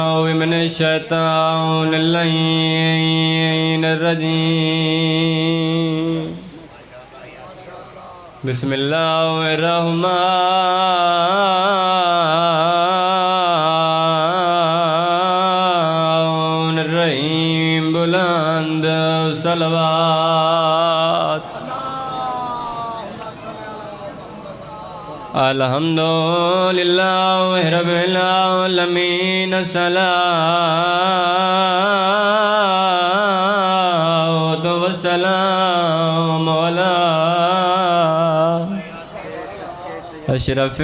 بالله من الشيطان اللعين الرجيم بسم الله الرحمن الرحيم بلند صلوات الحمد لله رب العالمين الصلاة والسلام على أشرف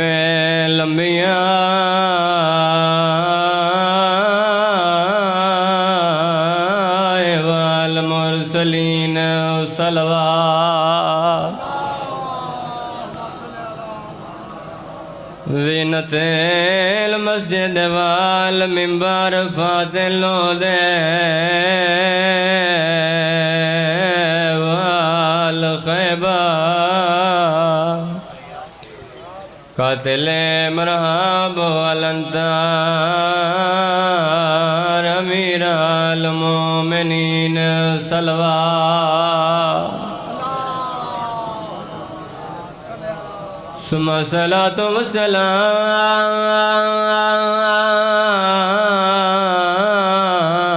الأنبياء والمرسلين صلوات زینت المسجد والمنبر فاتل دے والخیبہ قاتل مرحب والانتار امیر المومنین صلوات ثم صلاة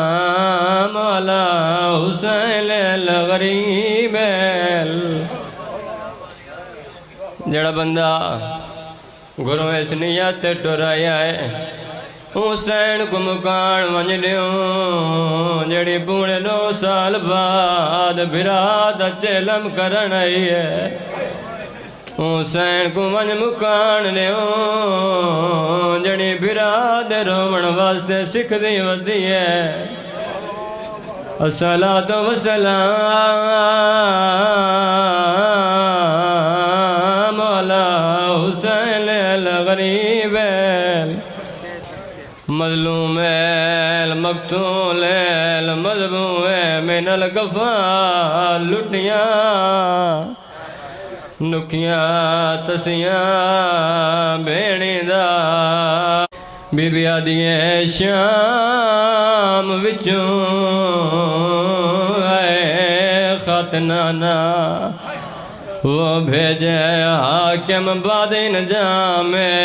والسلام على حسین الغریب جڑا بندہ گھروں اس نیت ٹرایا ہے حسین کو مکان ونج دیوں جڑی پونے 9 سال بعد براد چلم کرن آئی ہے حسین کو ونج مکان دیوں جڑی براد رومن واسطے سکھ دی ودی ہے الصلاة والسلام على حسین الغریب مظلوم المقتول المذبوح من الکفار لٹیاں نکیاں تسیاں بینی دا بی بی آدیے شام وچوں اے خاتنانا وہ بھیجے حاکم بادین جامے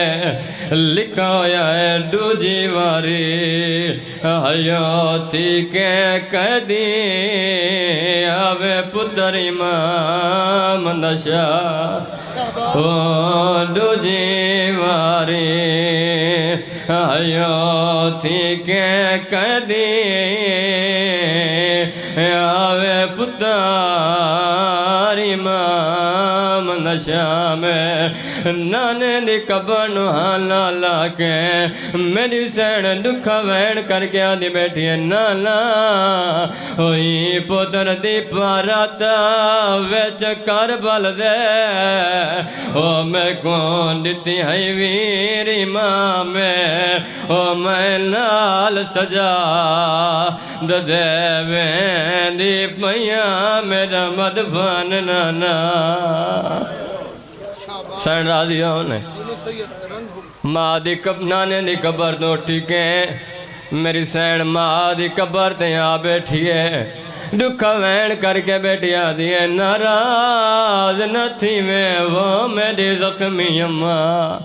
لکھا ہویا ہے دوجی واری حیاتی کے قیدی آوے پتر امام نشا وہ دوجی واری حیاتی کے قیدی آوے پتر امام نشا میں نانے دی قبر نو حالا لاکے میری سین دکھا وین کر کے آدھی بیٹھی ہے نانا ہوئی پتر دی پاراتا ویچ کربل دے او میں کون دیتی ہے ویر امام او میں لال سجا دے وین دی پیاں میرا مدفن نانا سین راضی ہونے ماں دی نانے دی قبر تو ٹھیکے میری سین ماں دی قبر تے آ بیٹھی ہے دکھا وین کر کے بیٹھی آدھی ہے ناراض نہ تھی میں وہ میری زخمی اماں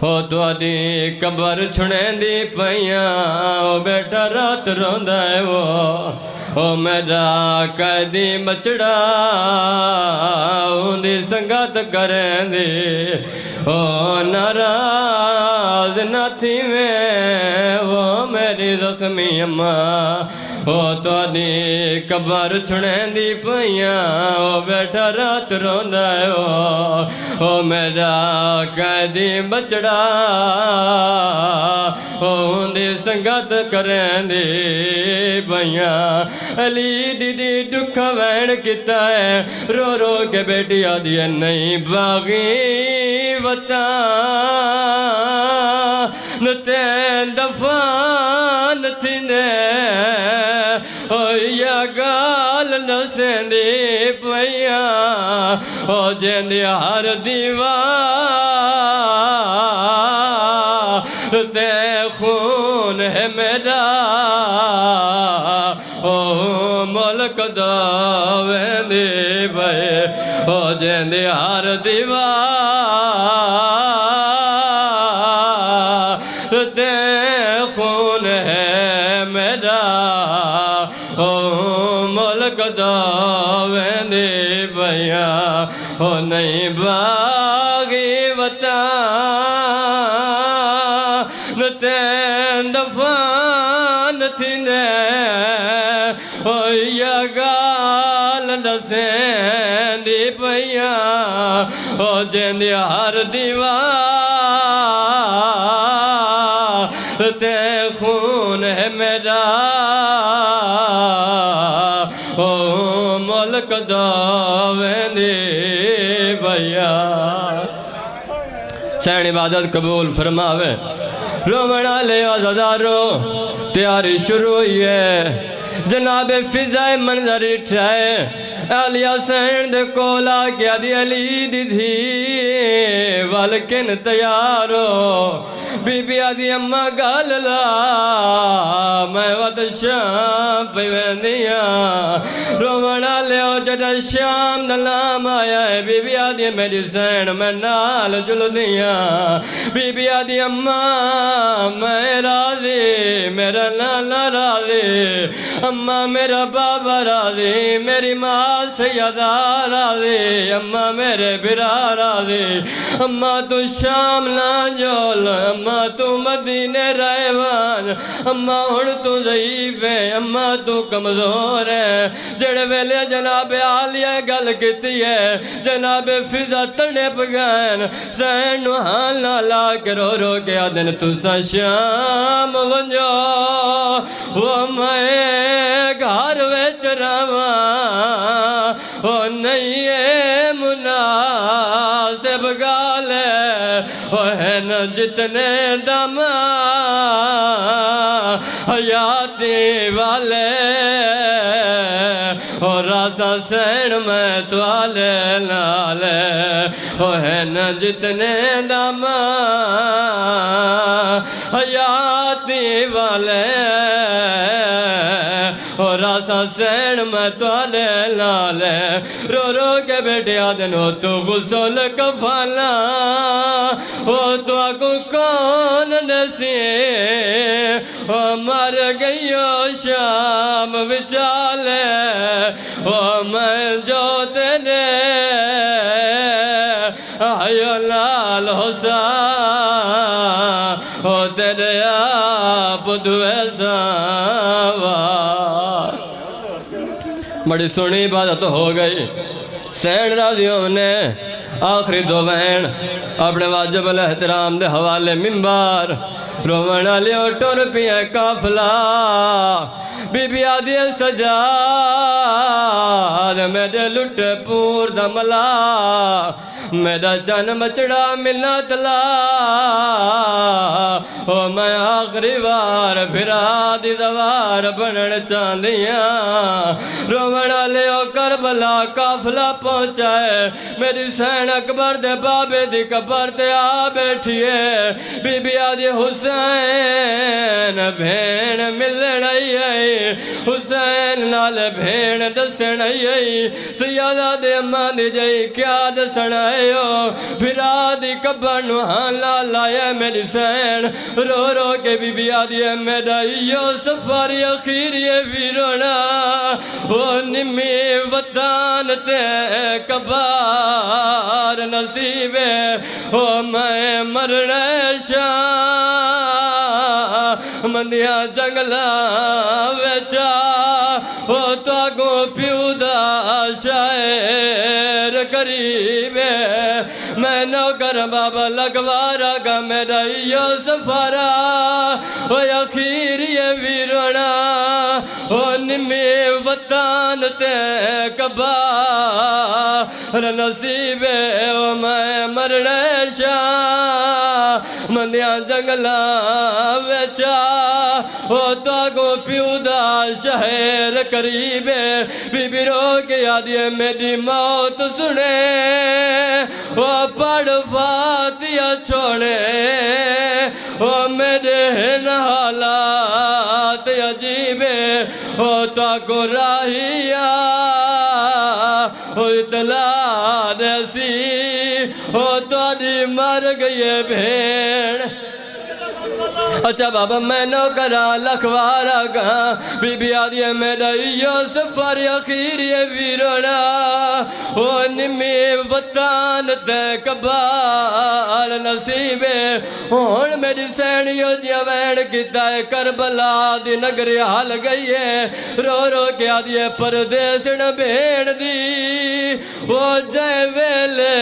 او تو آدھی قبر چھڑیں دی پیاں او بیٹا رات روندہ ہے وہ او میرا قیدی بچڑا دی سنگت کریں دی او ناراض نہ تھی میں وہ میری زخمی اماں او تو آدھی قبر چھڑیں دی پیاں او بیٹھا رات روندہ ہے او میرا قیدی بچڑا او دی سنگت کریں دی پیاں علی دی دکھا وین کیتا ہے رو رو کے بیٹی آدھی ہے نہیں باغی وطن تین دفان تھی نے او یا گال نسیں دی پیاں او جن دی ہر دیوار تے خون ہے میرا او ملک دا ویندی پئے او جیندی ہر دیوار تے خون ہے میرا او ملک دا ویندی پئیاں او نہیں باغی وطن تین دفان تھیندے او یا گال دسین دی پئیاں او جیندی ہر دیوار تے خون ہے میرا او ملک دا ویندی پئیاں سین عبادت قبول فرماوے رومنا لے عزادارو تیاری شروع ہوئی ہے جناب فضائے منظر اٹھائے علیہ سین دے کولا کیا دی علی دی دھی والکن تیارو بی بی آدھی اممہ گاللا میں وقت شام پہ ویندیاں رومنا لے او جڑا شام نلام آیا ہے بی بی آدھی میری سین میں نال جل دیاں بی بی آدھی اممہ میں راضی میرا نانا راضی اممہ میرا بابا راضی میری ماں سیدہ راضی اممہ میرے برا راضی اممہ تو شام نہ جول اممہ تو مدینے رائیوان اممہ ہن تو ضعیف ہے اممہ تو کمزور ہے جڑے ویلے جناب عالیہ گل کیتی ہے جناب فضا تنے پگین سین نو ہاں لالا کے رو رو کے آدن تو سا شام ونجو وہ میں گھر ویچ رواں وہ نہیں ہے مناسب گال ہے وہ ہے نا جتنے دم حیاتی والے اور راسا سین میں توالے نالے وہ ہے نا جتنے دم حیاتی والے اور راسا سین میں توالے نالے رو رو کے بیٹے آدنو تو غسل کفالا وہ تو آکو کون نسی وہ مر گئیو شام وچالے وہ میں جو تیلے آئیو لال حسان وہ تیرے آپ دوے ساوار بڑی سنی عبادت ہو گئی سین راضیوں نے آخری دو بہن اپنے واجب الاحترام دے حوالے منبر رومنا لیو ٹور پیئے کافلا بی بی آدھی سجاد میرے لٹ پور دملا میرا چن بچڑا منت لا او میں آخری بار پھرا دی دوار بنن چاندیاں رومنا لیو کربلا کافلا پہنچائے میری سین اکبر دے بابے دی قبر تے آ بیٹھئے بی بی آدھی حسین بھین ملن آئی حسین نال بھین دسن آئی سیادہ دے اماں دی جائی کیا دسن آئے پھرا دی قبر نو ہاں لالائے میری سین رو رو کے بی بی آدھی ہے میرا یو سفاری اخیری ویرونا وہ نمی وطن تے کبار نصیب ہے وہ میں مرنے شاہ مندیاں جنگلہ ویچا وہ تو آگو پیودا شاعر قریب ہے میں نوکر بابا لگوارا گا میرا یو سفارا وہ اخیری ویرونا وہ نمی وطن تے کبار نصیب ہے وہ میں مرنے شاہ مندیاں جنگلہ ویچا او تو کو پیو دا شہر قریب ہے بی بی رو کے آدھے میری موت سنے او پڑھ فاتحہ چھوڑے او میرے حالات عجیب ہے او تو کو راہیا او اطلاع دیسی او تو دی مر گئی بھیڑ اچھا بابا میں نو کرا لکھوارا گا بی بی آدھے میرا یوسف اور اخیری ویرونا او نمی وطان تے کبار نصیبے ہون میری سینیو دیا وین کیتا ہے کربلا دی نگری حال گئی ہے رو رو کے آدھے پردیسن بھیڑ دی او جائے ویلے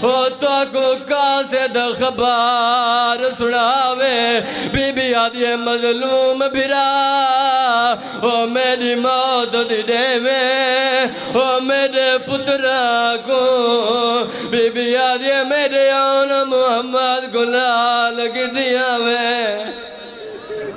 او تو کو قاصد خبار سناوے بی بی آدھے مظلوم بھرا او میری موت دی دیوے او میرے پترہ کو بی بی آدھے میرے آن محمد گلال کی دیا میں